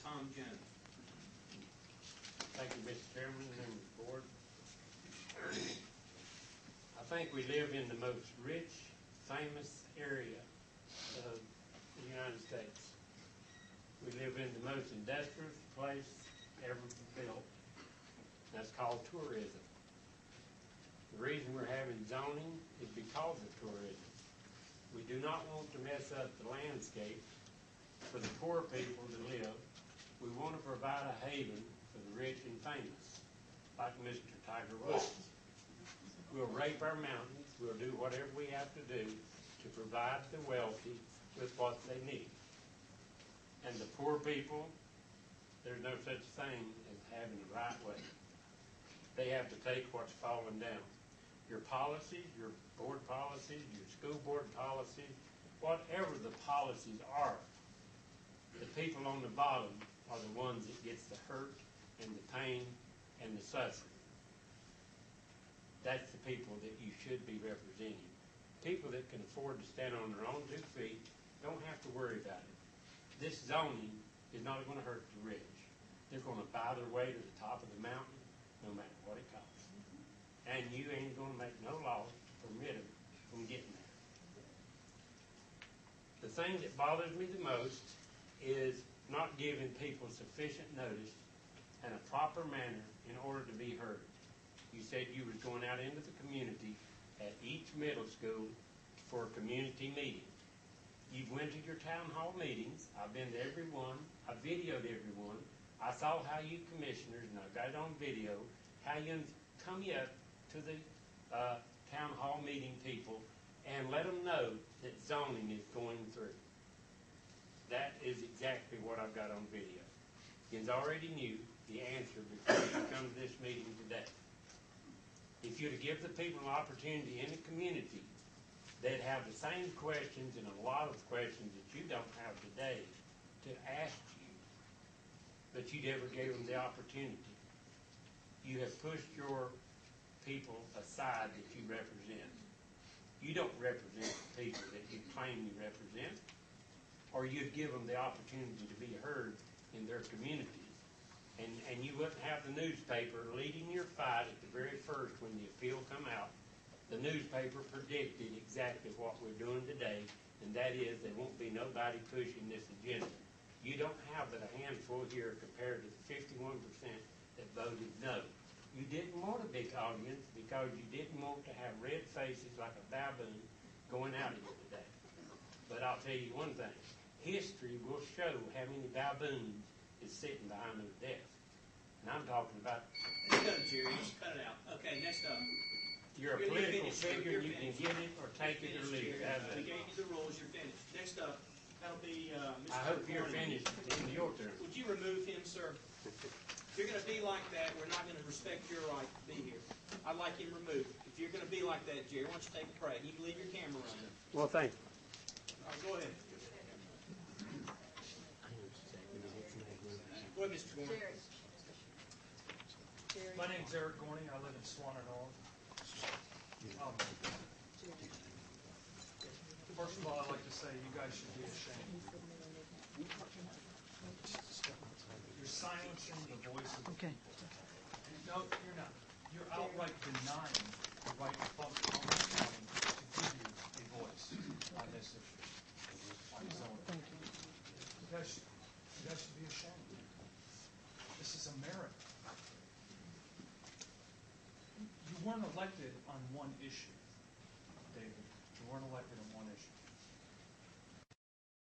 Tom Jones. Thank you, Mr. Chairman, and members of the board. I think we live in the most rich, famous area of the United States. We live in the most industrious place ever built. That's called tourism. The reason we're having zoning is because of tourism. We do not want to mess up the landscape for the poor people to live. We want to provide a haven for the rich and famous, like Mr. Tiger Woods. We'll rape our mountains. We'll do whatever we have to do to provide the wealthy with what they need. And the poor people, there's no such thing as having the right way. They have to take what's falling down. Your policies, your board policies, your school board policies, whatever the policies are, the people on the bottom are the ones that gets the hurt and the pain and the suffering. That's the people that you should be representing. People that can afford to stand on their own 2 feet don't have to worry about it. This zoning is not going to hurt the rich. They're going to buy their way to the top of the mountain no matter what it costs. And you ain't going to make no law to permit them from getting there. The thing that bothers me the most is not giving people sufficient notice and a proper manner in order to be heard. You said you was going out into the community at each middle school for a community meeting. You've went to your town hall meetings. I've been to every one. I videoed every one. I saw how you commissioners, and I got it on video, how you come up to the town hall meeting people and let them know that zoning is going through. That is exactly what I've got on video. You already knew the answer before you come to this meeting today. If you'd have given the people an opportunity in the community, they'd have the same questions and a lot of questions that you don't have today to ask you, but you never gave them the opportunity. You have pushed your people aside that you represent. You don't represent the people that you claim you represent, or you'd give them the opportunity to be heard in their communities. And you wouldn't have the newspaper leading your fight at the very first when the appeal come out. The newspaper predicted exactly what we're doing today, and that is there won't be nobody pushing this agenda. You don't have but a handful here compared to the 51% that voted no. You didn't want a big audience because you didn't want to have red faces like a baboon going out here today. But I'll tell you one thing. History will show how many baboons is sitting behind those desks. And I'm talking about... It's done, Jerry. Just cut it out. Okay, next up. You're a political figure. You can get it or take it or leave it. We gave you the rules. You're finished. Next up, that'll be Mr. I hope you're finished at the end of your term. Would you remove him, sir? If you're going to be like that, we're not going to respect your right to be here. I'd like him removed. If you're going to be like that, Jerry, why don't you take a break? You can leave your camera running. Well, thank you. All right, go ahead. Go ahead, Mr. Gorman. My name's Eric Gorney. I live in Swannon. First of all, I'd like to say you guys should be ashamed. You're silencing the voice of the people. No, you're not. You're outright denying the right of Buncombe County to give you a voice on this issue. On zoning. You guys should be ashamed. This is America. You weren't elected on one issue.